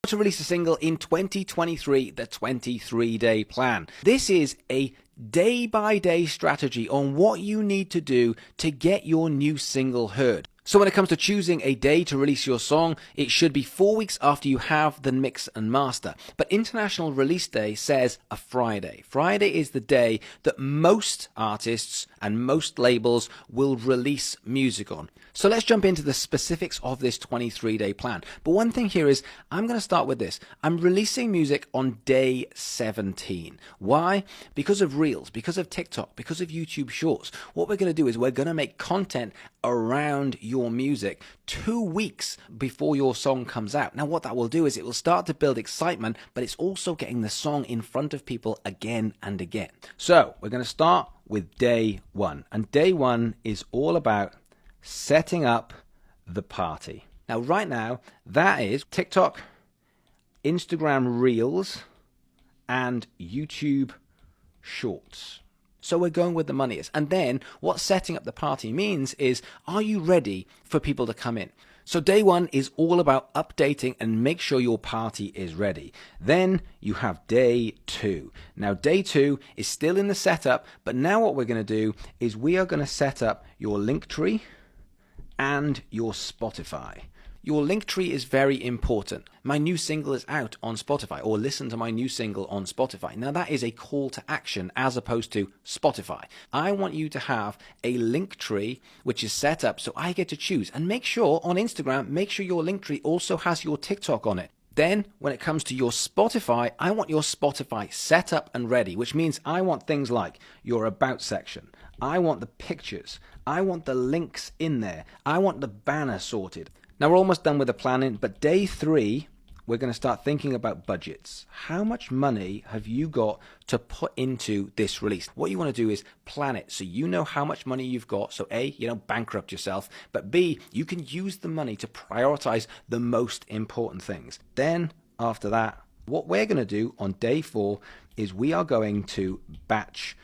To release a single in 2023, the 23-day plan. This is a day-by-day strategy on what you need to do to get your new single heard. So when it comes to choosing a day to release your song, it should be 4 weeks after you have the mix and master. But International Release Day says a Friday. Friday is the day that most artists and most labels will release music on. So let's jump into the specifics of this 23-day plan. But one thing here is, I'm going to start with this. I'm releasing music on day 17. Why? Because of Reels, because of TikTok, because of YouTube Shorts. What we're going to do is we're going to make content around your music 2 weeks before your song comes out. Now what that will do is it will start to build excitement, but it's also getting the song in front of people again and again. So we're going to start with day 1. And day 1 is all about setting up the party. Now right now that is TikTok, Instagram Reels and YouTube Shorts. So we're going with the money is. And then what setting up the party means is, are you ready for people to come in? So day 1 is all about updating and make sure your party is ready. Then you have day 2. Now day 2 is still in the setup, but now what we're going to do is we are going to set up your Linktree and your Spotify. Your Linktree is very important. My new single is out on Spotify, or listen to my new single on Spotify. Now that is a call to action as opposed to Spotify. I want you to have a Linktree which is set up so I get to choose. And make sure on Instagram, make sure your Linktree also has your TikTok on it. Then when it comes to your Spotify, I want your Spotify set up and ready, which means I want things like your about section. I want the pictures. I want the links in there. I want the banner sorted. Now we're almost done with the planning, but day 3, we're going to start thinking about budgets. How much money have you got to put into this release? What you want to do is plan it so you know how much money you've got. So A, you don't bankrupt yourself, but B, you can use the money to prioritize the most important things. Then after that, what we're going to do on day 4 is we are going to batch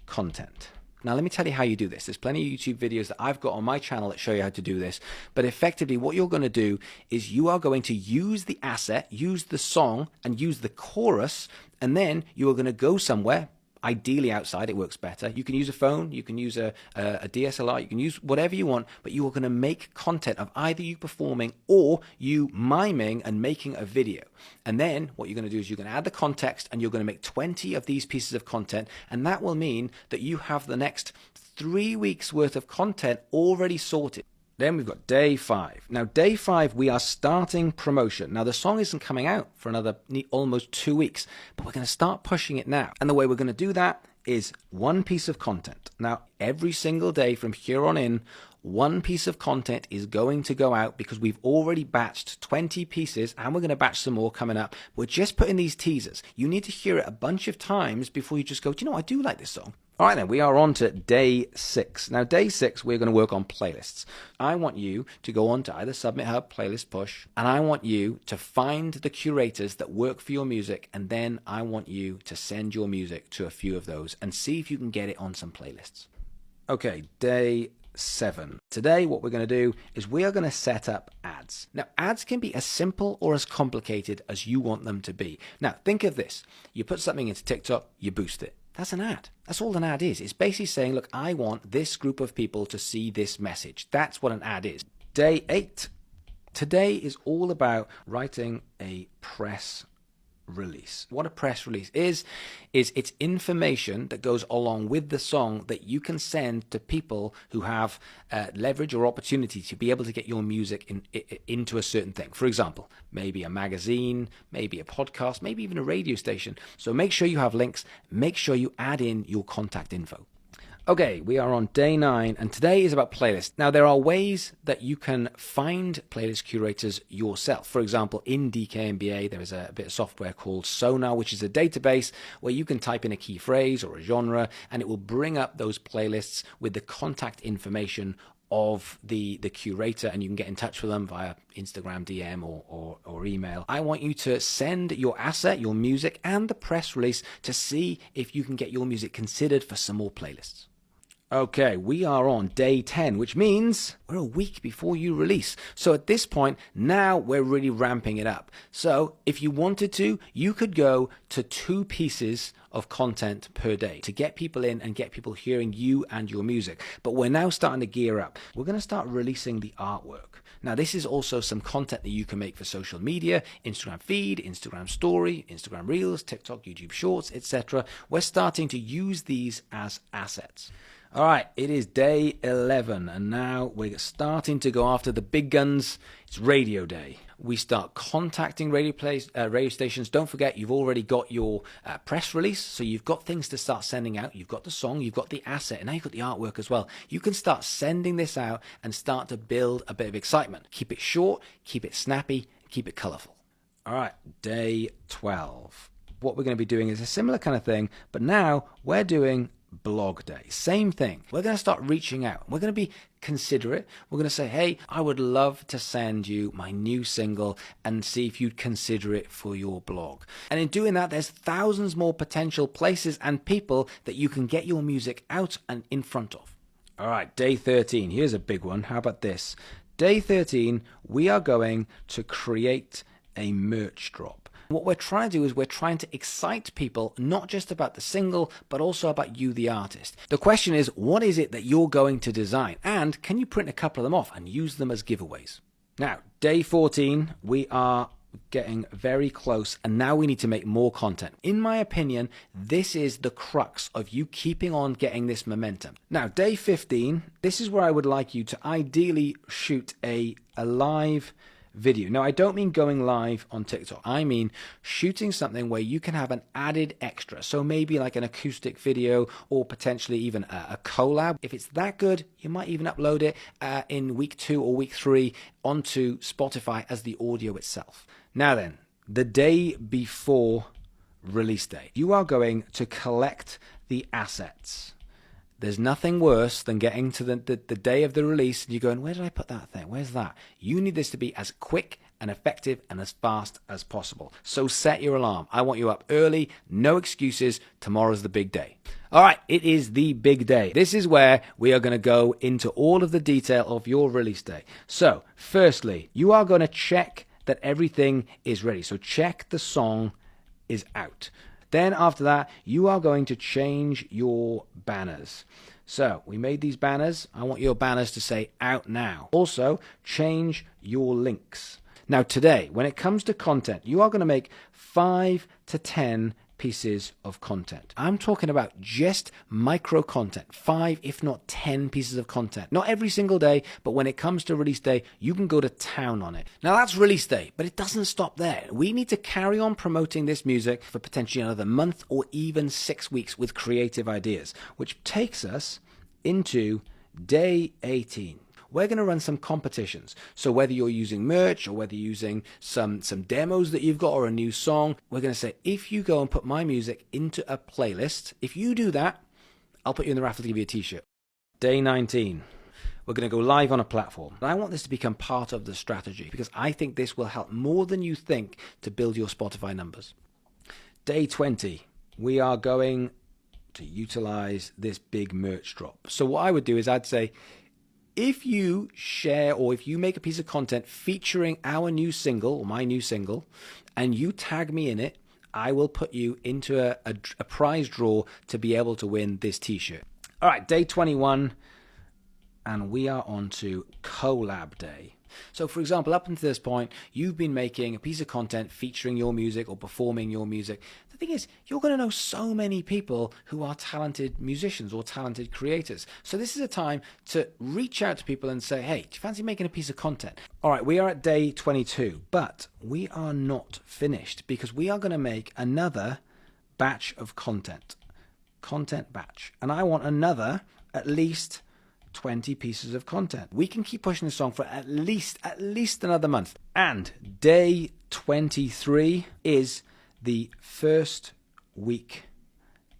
content. Now let me tell you how you do this. There's plenty of YouTube videos that I've got on my channel that show you how to do this. But effectively what you're going to do is you are going to use the asset, use the song and use the chorus, and then you are going to go somewhere, ideally outside, it works better. You can use a phone, you can use a DSLR, you can use whatever you want, but you are going to make content of either you performing or you miming and making a video. And then what you're going to do is you're going to add the context and you're going to make 20 of these pieces of content, and that will mean that you have the next 3 weeks worth of content already sorted. Then we've got day 5. Now day 5, we are starting promotion. Now the song isn't coming out for another almost 2 weeks, but we're going to start pushing it now. And the way we're going to do that is one piece of content. Now every single day from here on in, one piece of content is going to go out because we've already batched 20 pieces and we're going to batch some more coming up. We're just putting these teasers. You need to hear it a bunch of times before you just go, do you know, I do like this song. All right, then we are on to day 6. Now, day 6, we're going to work on playlists. I want you to go on to either Submit Hub, Playlist Push, and I want you to find the curators that work for your music, and then I want you to send your music to a few of those and see if you can get it on some playlists. Okay, day 7. Today, what we're going to do is we are going to set up ads. Now, ads can be as simple or as complicated as you want them to be. Now, think of this. You put something into TikTok, you boost it. That's an ad. That's all an ad is. It's basically saying, look, I want this group of people to see this message. That's what an ad is. Day 8. Today is all about writing a press release. What a press release is it's information that goes along with the song that you can send to people who have leverage or opportunity to be able to get your music into a certain thing. For example, maybe a magazine, maybe a podcast, maybe even a radio station. So make sure you have links. Make sure you add in your contact info. Okay, we are on day 9, and today is about playlists. Now, there are ways that you can find playlist curators yourself. For example, in DKNBA, there is a bit of software called Sonar, which is a database where you can type in a key phrase or a genre, and it will bring up those playlists with the contact information of the curator, and you can get in touch with them via Instagram DM or email. I want you to send your asset, your music, and the press release to see if you can get your music considered for some more playlists. Okay, we are on day 10, which means we're a week before you release. So at this point, now we're really ramping it up. So if you wanted to, you could go to 2 pieces of content per day to get people in and get people hearing you and your music. But we're now starting to gear up. We're going to start releasing the artwork. Now, this is also some content that you can make for social media, Instagram feed, Instagram story, Instagram reels, TikTok, YouTube shorts, etc. We're starting to use these as assets. All right, it is day 11, and now we're starting to go after the big guns. It's radio day. We start contacting radio stations. Don't forget, you've already got your press release, so you've got things to start sending out. You've got the song, you've got the asset, and now you've got the artwork as well. You can start sending this out and start to build a bit of excitement. Keep it short, keep it snappy, keep it colorful. All right, day 12. What we're going to be doing is a similar kind of thing, but now we're doing blog day. Same thing. We're going to start reaching out. We're going to be considerate. We're going to say, hey, I would love to send you my new single and see if you'd consider it for your blog. And in doing that, there's thousands more potential places and people that you can get your music out and in front of. All right, day 13. Here's a big one. How about this? Day 13, we are going to create a merch drop. What we're trying to do is we're trying to excite people, not just about the single, but also about you, the artist. The question is, what is it that you're going to design? And can you print a couple of them off and use them as giveaways? Now, day 14, we are getting very close, and now we need to make more content. In my opinion, this is the crux of you keeping on getting this momentum. Now, day 15, this is where I would like you to ideally shoot a live video. Now, I don't mean going live on TikTok. I mean shooting something where you can have an added extra. So maybe like an acoustic video or potentially even a collab. If it's that good, you might even upload it in week 2 or week 3 onto Spotify as the audio itself. Now then, the day before release day, you are going to collect the assets. There's nothing worse than getting to the day of the release and you're going, where did I put that thing? Where's that? You need this to be as quick and effective and as fast as possible. So set your alarm. I want you up early. No excuses. Tomorrow's the big day. All right, it is the big day. This is where we are going to go into all of the detail of your release day. So firstly, you are going to check that everything is ready. So check the song is out. Then after that, you are going to change your banners. So we made these banners. I want your banners to say out now. Also, change your links. Now today, when it comes to content, you are going to make 5 to 10 pieces of content. I'm talking about just micro content, 5 if not 10 pieces of content. Not every single day, but when it comes to release day, you can go to town on it. Now that's release day, but it doesn't stop there. We need to carry on promoting this music for potentially another month or even 6 weeks with creative ideas, which takes us into day 18. We're going to run some competitions. So whether you're using merch or whether you're using some demos that you've got or a new song, we're going to say, if you go and put my music into a playlist, if you do that, I'll put you in the raffle to give you a t-shirt. Day 19. We're going to go live on a platform. And I want this to become part of the strategy because I think this will help more than you think to build your Spotify numbers. Day 20. We are going to utilize this big merch drop. So what I would do is I'd say, if you share or if you make a piece of content featuring our new single or my new single and you tag me in it, I will put you into a prize draw to be able to win this t-shirt. All right, day 21, and we are on to collab day. So for example, up until this point, you've been making a piece of content featuring your music or performing your music. The thing is, you're going to know so many people who are talented musicians or talented creators. So this is a time to reach out to people and say, hey, do you fancy making a piece of content? All right, we are at day 22, but we are not finished because we are going to make another batch of content batch. And I want another at least 20 pieces of content. We can keep pushing the song for at least another month. And day 23 is the first week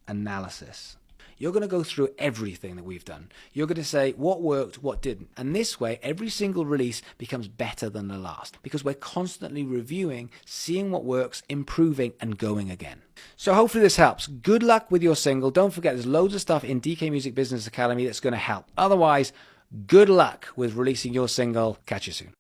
analysis. you're going to go through everything that we've done. You're going to say what worked, what didn't. And this way, every single release becomes better than the last because we're constantly reviewing, seeing what works, improving, and going again. So hopefully this helps. Good luck with your single. Don't forget, there's loads of stuff in DK Music Business Academy that's going to help. Otherwise, good luck with releasing your single. Catch you soon.